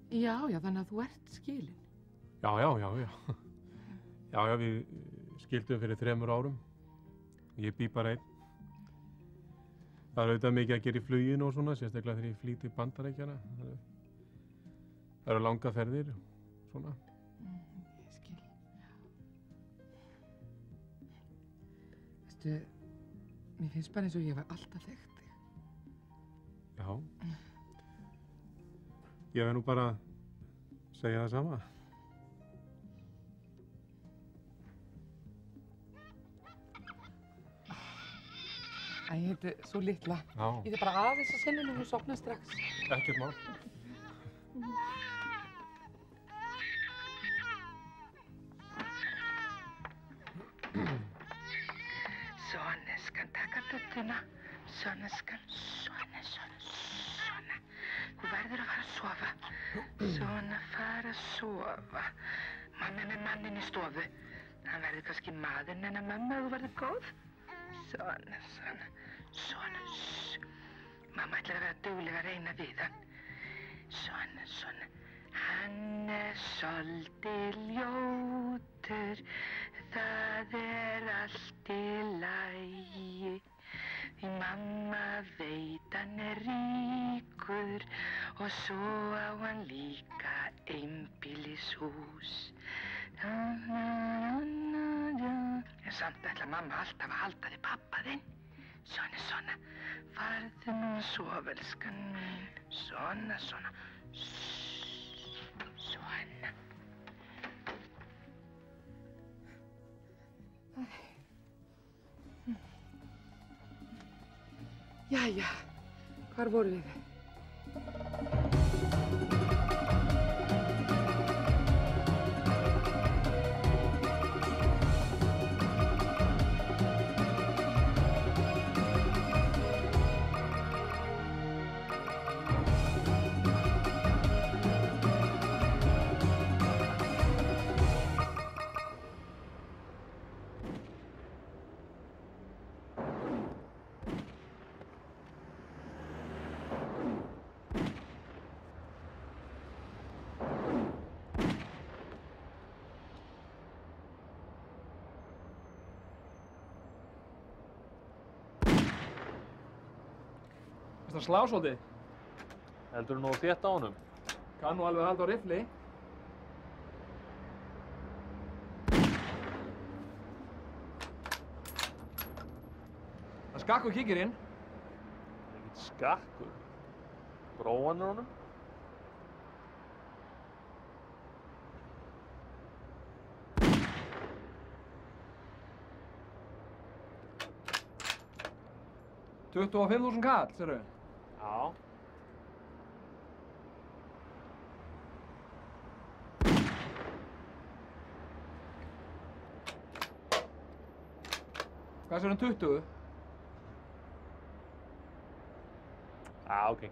Já, þannig að þú ert skilin. Já. Já, við skildum fyrir 3 árum. Ég bý bara einn. Það er auðvitað mikið að gera í fluginu og svona, sérstaklega þegar ég flýg til Bandaríkjanna. Það eru langa ferðir, svona. Ég skil. Veistu, mér finnst bara eins og ég var alltaf þekkt þig. Já. Ég verð nú bara að segja það sama. Æ, þetta er svo litla. Já. Ég er bara aðeins að sinna og sofna strax. Ekkert mál. Svona skal taka budduna. Svona. Þú verður að fara að sofa. Svona, fara að sofa. Mamma er með manninn í stofu. Hann verður kannski maðurinn en að mamma, þú verður góð. Svona. Mamma ætlar að vera dugleg að reyna við hann. Svona. Hann er soldið ljótur. Það er allt í lagi. Því mamma veit hann er ríkur og svo á hann líka einbýlishús. En samt ætlar mamma alltaf að halda þig pabba þinn. Svona, farðu nú að sofa, elskan mín. Svona. Svona. Jæja, hvar vorum við? Það slá svolítið. Heldur nú þétt á honum? Kann nú alveg halda á riffli. Það skakkur kíkirinn. Ekkert skakkur. Gróan er honum? $25.000 kall, sérðu? Já. Hvað sér 20? Já, ok.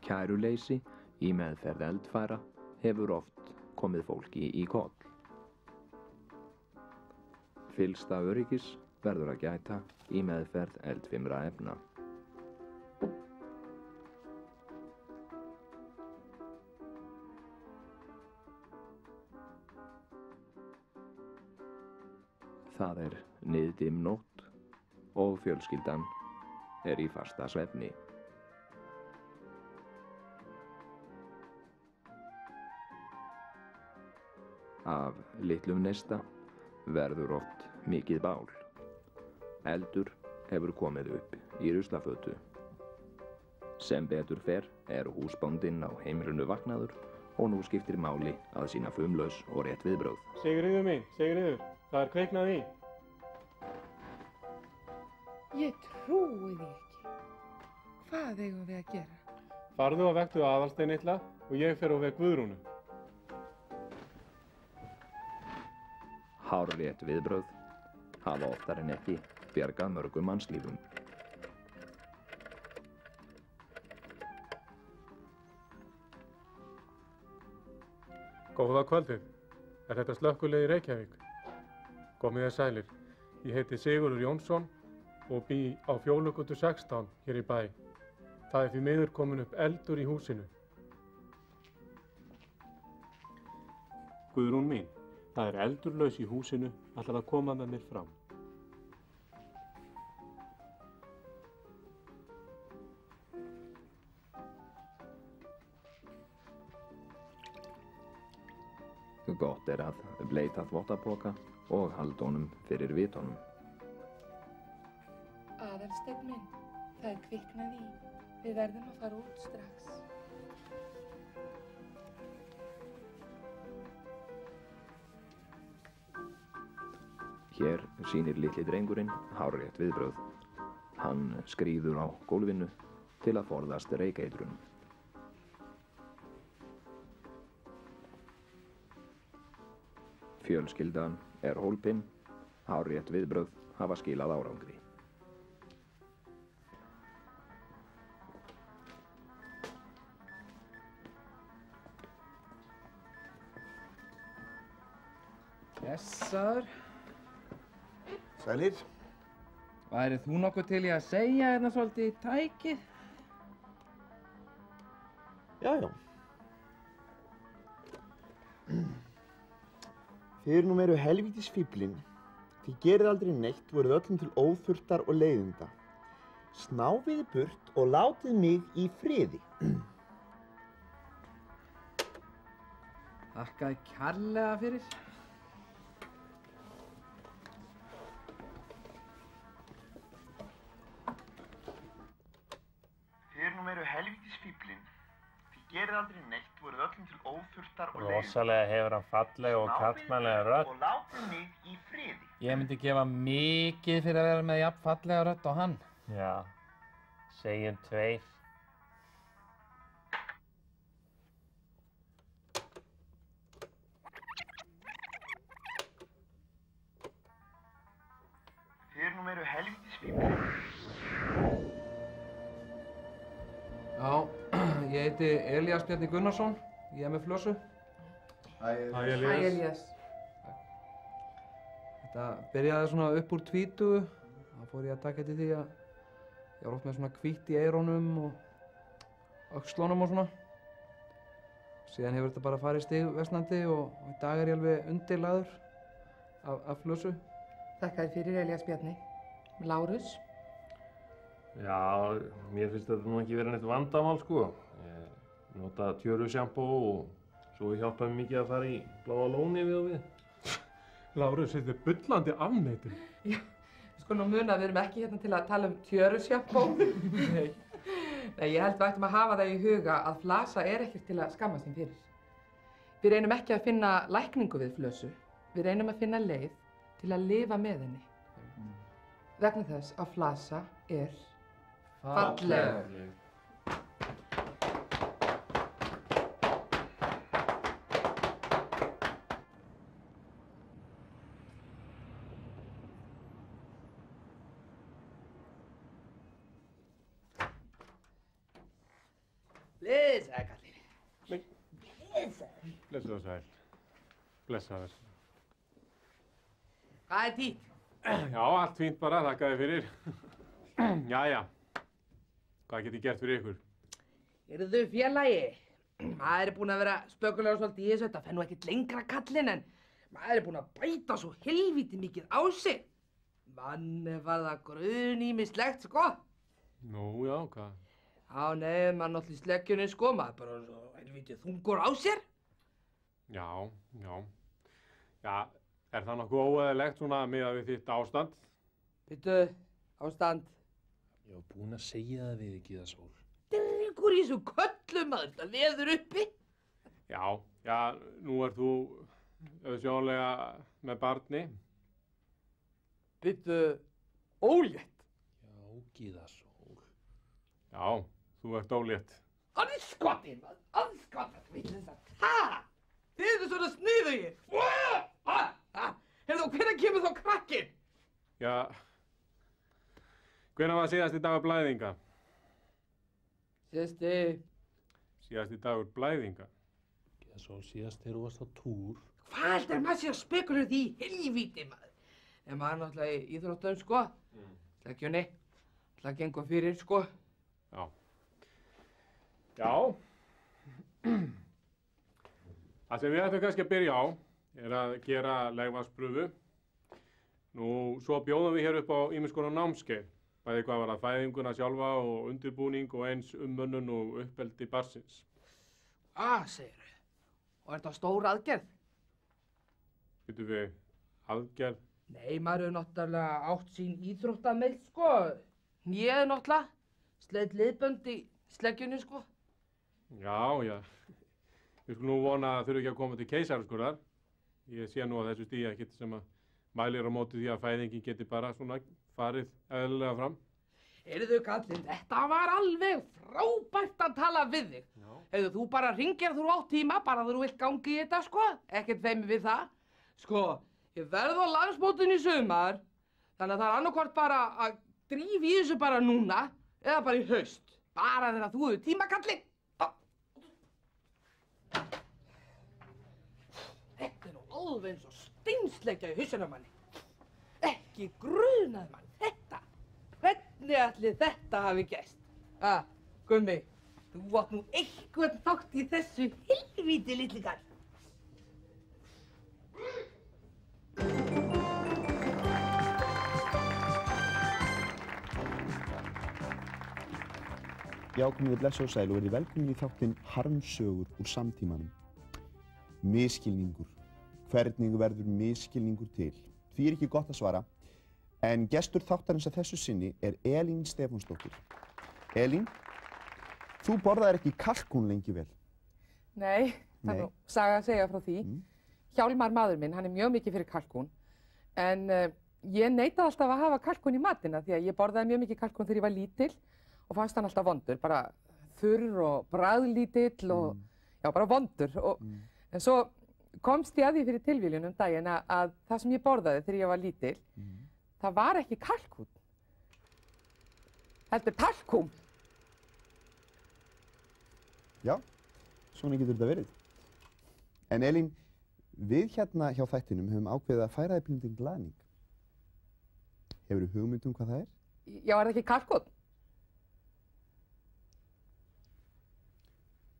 Kæruleysi í meðferð eldfæra hefur oft komið fólki í koll. Fyllsta öryggis verður að gæta í meðferð eldfimra efna. Það er niðdimm nótt og fjölskyldan er í fasta svefni. Af litlum neista verður oft mikið bál. Eldur hefur komið upp í ruslafötu. Sem betur fer er húsbóndinn á heimilinu vaknaður og nú skiptir máli að sýna fumlaus og rétt viðbrögð. Sigríður mín, Sigríður, það er kveiknað í. Ég trúi því ekki. Hvað eigum við að gera? Farðu og vektu Aðalstein illa og ég fer og vekk Guðrúnu. Hárrétt viðbrögð hafa oftar en ekki bjargað mörgum mannslífum. Góða kvöldið. Er þetta slökkvilið í Reykjavík? Komið þér sælir. Ég heiti Sigurður Jónsson og bý á Fjólugötu 16 hér í bæ. Það því miður komin upp eldur í húsinu. Guðrún mín, það eldur laus í húsinu, ætlar að koma með mér fram. Gott að leita þvottapoka og halda honum fyrir vitunum. Aðalsteinn minn, það kviknað í. Við verðum að fara út strax. Hér sýnir litli drengurinn hárrétt viðbrögð. Hann skríður á gólfinu til að forðast reykeitrun. Fjölskyldan hólpin, hárrétt viðbrögð hafa skilað árangri. Blessaður. Sælir. Væri þú nokkuð til í að segja hérna svolítið í tækið? Já. Þið nú meru helvítis fíflin. Þið gerið aldrei neitt, voruð öllum til óþurftar og leiðinda. Snáfiði burt og látið mig í friði. Þakkaði kærlega fyrir. Þið nú meru helvítis fíflin. Þið gerið aldrei neitt, voruð öllum til óþurftar og leiðinda. Rosalega hefur hann fallega og karlmannlega rödd. Og látið mig í friði. Ég myndi gefa mikið fyrir að vera með jafn fallega rödd á hann. Já, segjum 2. Þið nú meru helvítis fíflin. Já, ég heiti Elías Bjarni Gunnarsson. Ég með flösu. Hæ, Hæ, Elías. Þetta byrjaði svona upp úr 20. Þá fór ég að taka eftir því að ég var oft með svona hvítt í eyrunum og öxlunum og svona. Síðan hefur þetta bara farið stigversnandi og í dag ég alveg undirlagður af flösu. Þakka þér fyrir, Elías Bjarni. Lárus? Já, mér finnst þetta nú ekki verið neitt vandamál, sko. Ég nota tjörusjampó og svo hjálpaði mér mikið að fara í Bláa lónið við og við. Lárus, þetta er bullandi afneitun. Já, við skulum muna að við erum ekki hérna til að tala um tjörusjampó. Nei, ég held við ættum að hafa það í huga að flasa er ekkert til að skamma sín fyrir. Við reynum ekki að finna lækningu við flösu. Við reynum að finna leið til að lifa með henni. Vegna þess að flasa er falleg. Blessaður, kallinn. Blessaður. Blessaður sæl. Blessaður. Hvað er títt? Já, allt fínt bara, þakka þér fyrir. Jæja, hvað get ég gert fyrir ykkur? Heyrðu, félagi, maður er búinn að vera spökulegur svolítið í þessu, þetta fer nú ekkert lengra, kallinn, en maður er búinn að bæta svo helvíti mikið á sig. Manni var það grunýmislegt, sko. Nú, já, hvað? Já, nei, maður náttúrulega í sleggjunni, sko, maður bara svo helvíti þungur á sér. Já. Já, er það nokkuð óeðlilegt svona miðað við þitt ástand? Bittu, ástand. Ég var búinn að segja það við ekki, Gyða Sól. Drengur í þessu köllum, maður, þetta veður uppi. Já, nú ert þú sjónlega með barni. Bittu, ólétt. Já, Gyða Sól. Já, þú ert ólétt. Andskotinn, maður, andskotinn, vitleysar. Ha? Þið eru svona sniðugir. Heyrðu, hvenær kemur þá krakkinn? Já, hvenær var síðasti dagur blæðinga? Síðasti dagur blæðinga? Gyða Sól, síðast þegar þú varst á túr. Hvað heldur maður sé að spekulera því helvíti, maður? En maður er náttúrulega í íþróttum, sko. sleggjunni. Það gengur fyrir, sko. Já. Já. Það sem við ættum kannski að byrja á er að gera legvatnspröfu. Nú, svo bjóðum við hér upp á ýmiss konar námskeið. Bæði hvað var það fæðinguna sjálfa og undirbúning og eins ummönnun og uppeldi barnsins. Segirðu. Og er þetta stór aðgerð? Getum við aðgerð? Nei, maður hefur náttúrulega átt sín íþróttameild, sko. Hnéð náttúrulega. Sleitt liðbönd í sleggjunni, sko. Já, já. Við skulum nú vona að þurfi ekki að koma til keisaraskurðar. Ég sé nú á þessu stíi ekkert sem að mælir á móti því að fæðingin geti bara svona farið eðlilega fram. Heyrðu, kallinn, þetta var alveg frábært að tala við þig. Já. Heyrðu, þú bara hringir þú átt tíma, bara þú vilt gangi í þetta, sko. Ekkert feimur við það. Sko, ég verð á landsmótinu í sumar, þannig að það er annarkvort bara að drífa í þessu bara núna, eða bara í haust. Bara þegar þú hefur tíma, kallinn. Þetta er nú alveg eins og steinsleggja í hausinn á manni. Ekki grunaði mann þetta. Hvernig ætli þetta hafi gerst? Gummi, þú átt nú einhvern þátt í þessu helvíti litli kall. Já, komiði blessu og sæl og verið velkomin í þáttinn Harmsögur úr samtímanum. Misskilningur. Hvernig verður misskilningur til? Því er ekki gott að svara. En gestur þáttarins að þessu sinni er Elín Stefánsdóttir. Elín, þú borðaðir ekki kalkún lengi vel. Nei, það er nú saga að segja frá því. Hjálmar maður minn, hann er mjög mikið fyrir kalkún. En ég neitaði alltaf að hafa kalkún í matina því að ég borðaði mjög mikið kalkún þegar ég var lítil og fannst hann alltaf vondur. Bara þurr og bragðlítill og já, bara vondur. En svo komst ég að því fyrir tilviljun daginn að það sem ég borðaði þegar ég var lítil, það var ekki kalkún. Heldur talkúm. Já, svona getur þetta verið. En Elín, við hérna hjá þættinum höfum ákveðið að færa þér pínlítinn glaðning. Hefurðu hugmynd hvað það er? Já, er það ekki kalkún?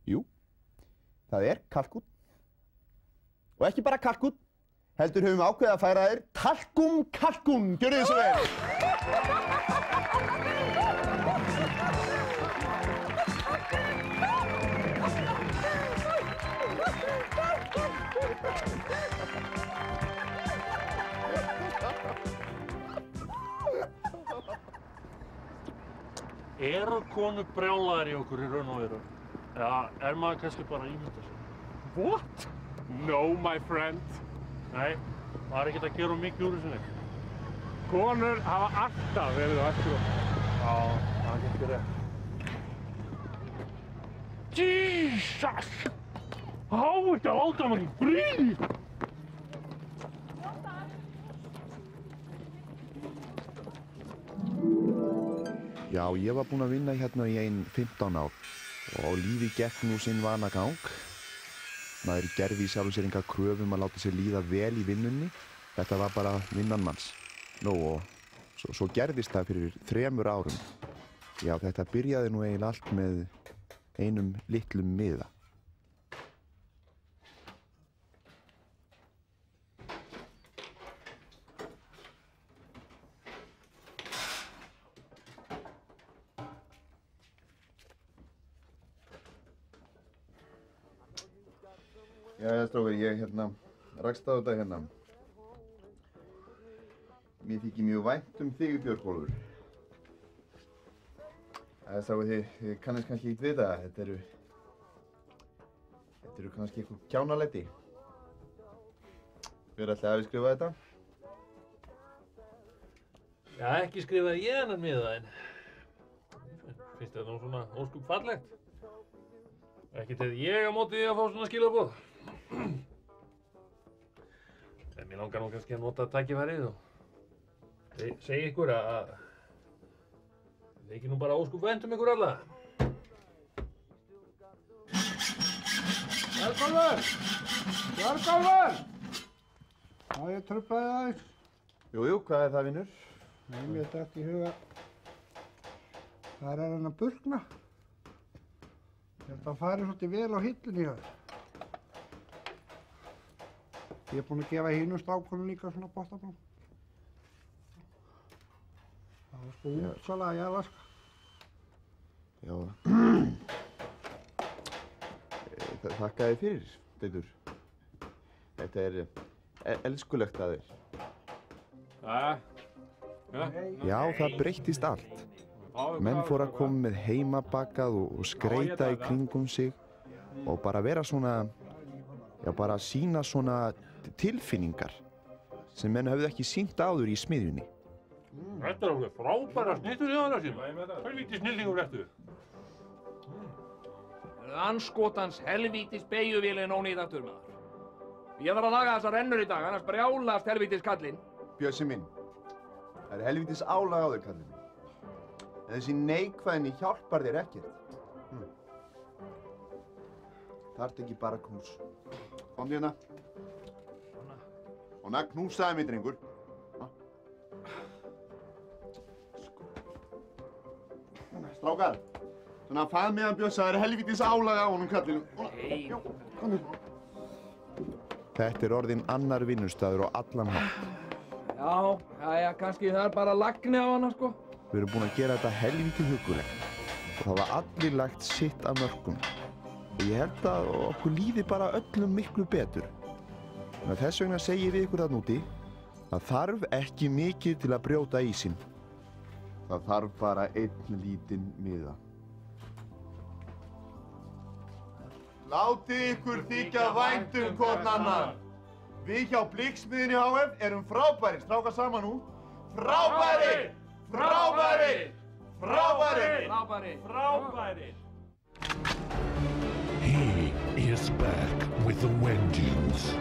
Jú, það er kalkún. Og ekki bara kalkún, heldur höfum ákveðið að færa þér talkúm. Gjörðu þið svo vel! Eru konur brjálaðar í okkur í raun og veru? Eða er maður kannski bara að ímynda sér? What? No, my friend. Nei, maður er ekkert að gera mikið úr þessu neitt. Konur hafa alltaf verið á eftir okkur. Já, það er ekki rétt. Jesus! Há ekki að láta mann í frí! Já, ég var búinn að vinna hérna í 15 ár og lífið gekk nú sinn vanagang. Maður gerði í sjálfu sér enga kröfum að láta sér líða vel í vinnunni. Þetta var bara vinnan manns. Nú, og svo gerðist það fyrir 3 árum. Já, þetta byrjaði nú eiginlega allt með einum litlum miða. Jæja, strákar, ég rakst á þetta hérna. Mér þykir mjög vænt þig, Björgólfur. Strákar, þið kannast kannski ekkert við það. Þetta eru kannski eitthvað kjánalæti. Hver ætlaði að skrifa þetta? Já, ekki skrifaði ég hennan miða, en finnst þetta nú svona óskup fallegt. Ekki til ég á móti því að fá svona skilaboð. En mér langar nú kannski að nota tækifærið og segja ykkur að þið ekki nú bara óskup vænt ykkur alla. Björgólfur! Björgólfur! Já, ég truflaði aðeins. Jú, hvað er það, vinur? Nei, mér datt í huga. Það er hann að burkna. Ég held að hann fari svolítið vel á hillunni hjá þér. Ég er búinn að gefa hinum strákunum líka svona bottablóm. Það var sko útsala að jarðvaska. Já. Þakka þér fyrir, Teitur. Þetta er elskulegt að þér. Já, það breyttist allt. Menn fóru að koma með heimabakað og skreita í kringum sig og bara vera svona, já, bara sýna svona tilfinningar sem menn höfðu ekki sýnt áður í smiðjunni. Þetta er alveg frábæra snittur í hana sín. Helvíti snillingur ertu. Anskotans helvítis beyjuvélin ónýtt aftur, maður. Ég þarf að laga þessar rennur í dag, annars brjálast helvítis kallinn. Bjössi minn, það er helvítis álag á þér, kallinn minn. En þessi neikvæðni hjálpar þér ekkert. Þarft ekki bara knús. Komdu hérna. Svona, knúsaði mig, drengur. Strákar, svona fað meðan Bjössa, það er helvítis álag á honum kallinu. Þetta er orðinn annar vinnustaður og allan hátt. Já, kannski það er bara lagni á hana, sko. Við erum búin að gera þetta helvítið huggulegt og það var allir lagt sitt af mörkum. Og ég held að okkur líði bara öllum miklu betur. En þess vegna segi við ykkur þarna úti, það þarf ekki mikið til að brjóta ísinn. Það þarf bara einn lítinn miða. Látið ykkur þykja vænt hvorn annan. Við hjá Blikksmiðjunni HF erum frábærir. Strákar saman nú. Frábærir! Frábærir! Frábærir! Frábærir! Frábærir! He is back with a vengeance.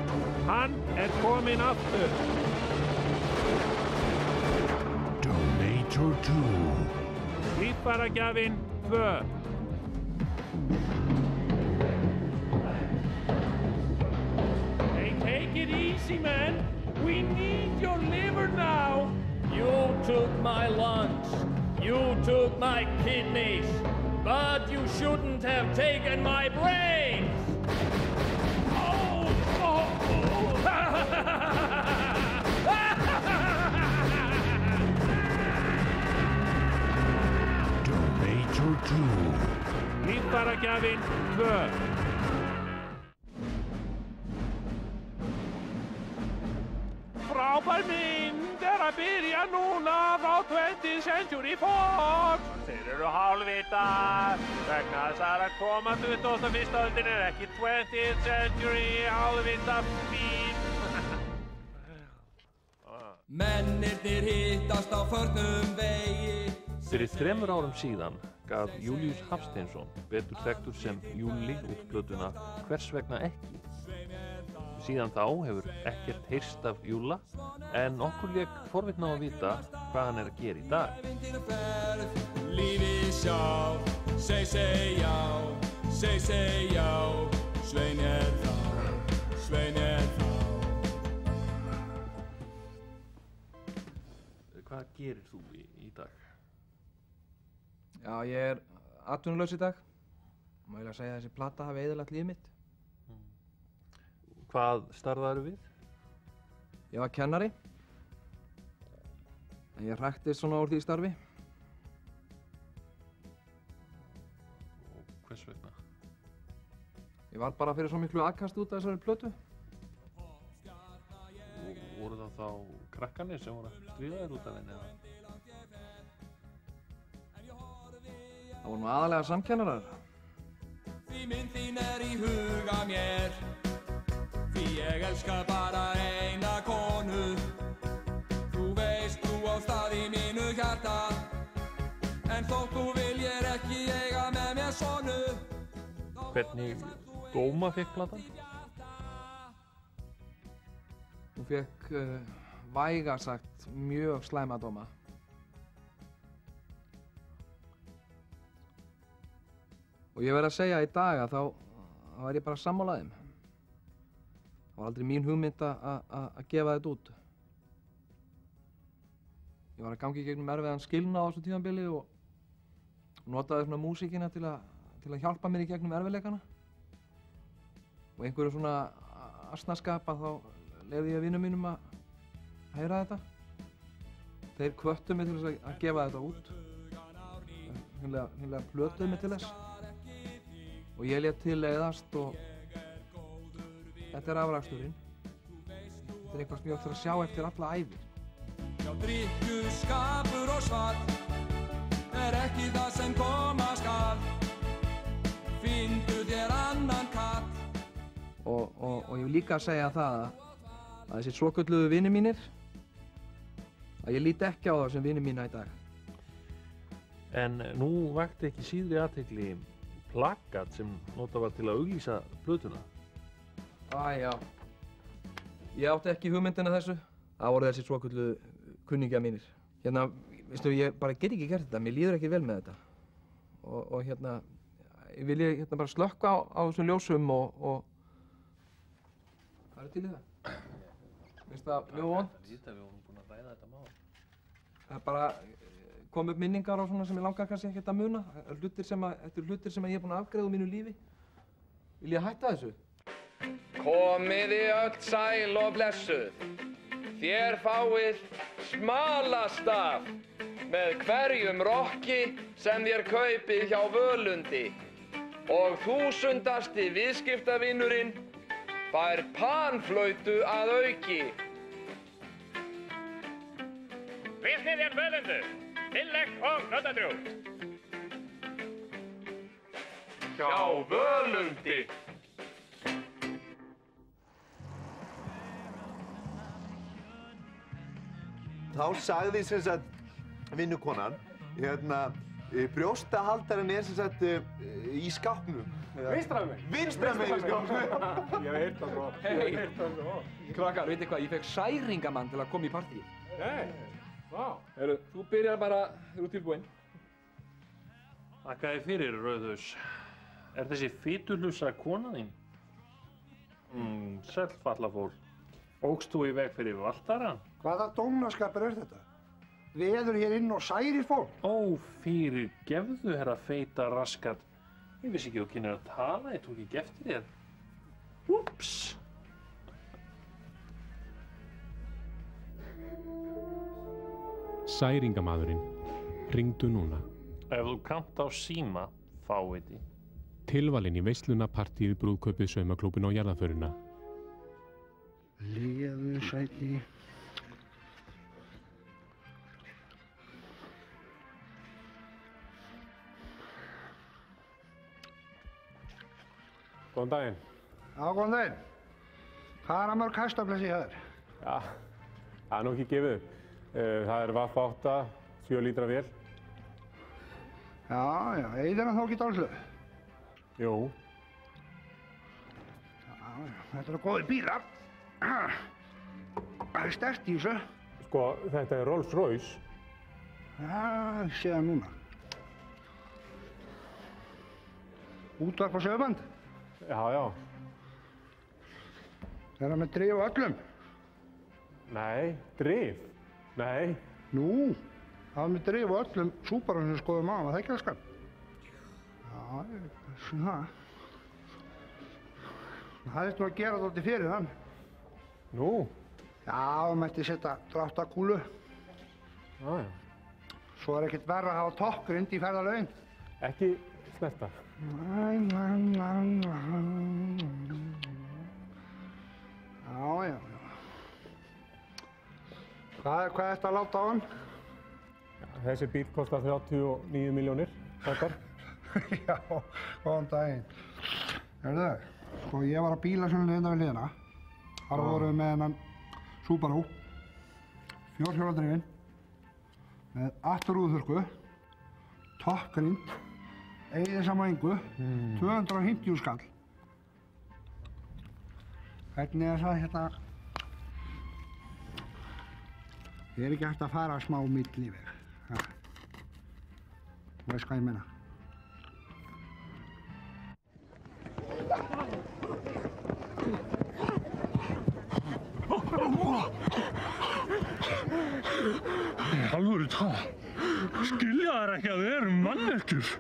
Hann kominn aftur. Donator 2. Líffæragjafinn 2. Hey, take it easy, man. We need your liver now. You took my lungs. You took my kidneys. But you shouldn't have taken my brains. Donator 2. Líffæragjafinn 2. Frábær mynd að byrja núna frá 20th Century Fox. Þeir eru hálfvitar vegna þess að koma 21. öldin er ekki 20th Century hálfvita fín. Mennirnir hittast á förnum vegi. Fyrir 3 árum síðan gaf Júlíus Hafsteinsson, betur þekktur sem Júlli, út plötuna Hvers vegna ekki. Síðan þá hefur ekkert heyrst af Júlla, en okkur lék forvitna á að vita hvað hann er að gera í dag. Lífið sjá, seg já, seg já, Svein er þá, Svein er þá. Hvað gerir þú í dag? Já, ég er atvinnulaus í dag. Má ég að segja að þessi plata hafi eyðilagt líf mitt. Hvað starfaðirðu við? Ég var kennari. En ég hræktist svona úr því starfi. Og hvers vegna? Ég var bara fyrir svo miklu aðkast út af þessari plötu. Og voru það þá krakkarnir sem voru að stríða þér út af henni? Það voru nú aðalega samkennarar. Því mynd þín er í huga mér. Því ég elska bara eina konu. Þú veist þú á stað í mínu hjarta. En þótt þú viljir ekki eiga með mér sonu. Hvernig dóma fékk platan? Hún fékk vægast sagt mjög slæma dóma. Og ég verð að segja í dag að þá var ég bara sammála þeim. Það var aldrei mín hugmynd að gefa þetta út. Ég ég var að gangi í gegnum erfiðan skilnað á þessu tímabili og notaði svona músíkina til að hjálpa mér í gegnum erfiðleikana. Og einhverju svona asnaskap að þá leyfði ég vinum mínum að heyra þetta. Þeir hvöttu mig til þess að gefa þetta út. Hreinlega plötuðu mig til þess. Og ég lét til leiðast og þetta afraksturinn. Þetta eitthvað sem ég átti að sjá eftir alla ævi. Já, drykkju, skapur og svall ekki það sem koma skal. Finndu þér annan kall. Og ég vil líka segja það að þessi svokölluðu vinir mínir, að ég líti ekki á það sem vinir mína í dag. En nú vakti ekki síðri athygli plakat sem notað var til að auglýsa plötuna. Já. Ég átti ekki hugmyndina þessu. Það voru þessi svokölluðu kunningjar mínir. Hérna, veistu, ég bara get ekki gert þetta. Mér líður ekki vel með þetta. Og hérna, ég vil bara slökkva á þessum ljósum og hvað er til í það? Finnst það mjög vont? Við vorum búin að ræða þetta mál. Það bara kom upp minningar á svona sem ég langar kannski ekkert að muna. Þetta eru hlutir sem ég er búin að afgreiða úr mínu lífi. Vil ég hætta þessu? Komiði öll sæl og blessuð. Þér fáið smalastaf með hverjum rokki sem þér kaupið hjá Völundi. Og 1000. viðskiptavinurinn fær panflautu að auki. Viðsniðjan Völundu, tillegg og notadrjúg. Hjá Völundi. Þá sagði sem sagt vinnukonan, brjóstahaldarinn er sem sagt í skápnum. Vinstra megin? Vinstra megin í skápnum. Ég hef heyrt það svo. Hey, krakkar, veitir hvað, ég fekk særingamann til að koma í partíið. Nei, vá. Heyrðu, þú byrjar bara, þú tilbúinn. Þakka þér fyrir, Rauðhaus. Er þessi fitulusa kona þín? Sæll fallafól. Ókst þú í veg fyrir valtarann? Hvaða dónaskapur er þetta? Veður hér inn og særir fólk. Ó, fyrir gefðu, herra feita raskat. Ég vissi ekki að þú kynir að tala, ég tók ekki eftir þér. Úps! Særingamadurinn, hringdu núna. Ef þú kannt á síma, fáviti. Tilvalinn í veisluna partíið brúðkaupið saumaklúbin á jarðarförina. Leðu sæti. Góðan daginn. Já, góðan daginn. Hvað er mörg hestaflessi hjá þér? Já, það er nú ekki gefið upp. Það er Vaff 8, 7 lítra vél. Já, eyðir hann þá ekki dálslu? Jú. Já, þetta eru góðir bílar. Það er sterkt í þessu. Sko, þetta er Rolls Royce. Já, ég sé það núna. Útvarp og söguband? Já. Er það með drif og öllum? Nei, drif? Nei. Nú, það var með drif og öllum Subaru sem skoðum á, var það ekki alveg? Já, svona. Það þurfti að gera þetta fyrir þann. Nú? Já, það mætti setja dráttarkúlu. Já. Svo er ekkert verra að hafa toppgrind í ferðalögin. Ekki snerta. Já. Hvað er þetta að láta á hann? Þessi bíl kostar 39 milljónir, þetta. Já, góðan daginn. Hörðu, sko ég var að bílasölu hérna við hliðina. Þar vorum við með hennan Subaru, 4-hjóladrifinn, með afturrúðuþurrku, toppgrind, eyðir sama engu, 250 skall. Hvernig er það hérna? Ég er ekki hægt að fara smá milliveg. Þú veist hvað ég meina. Alvöru Skilja þær ekki að við erum manneskjur?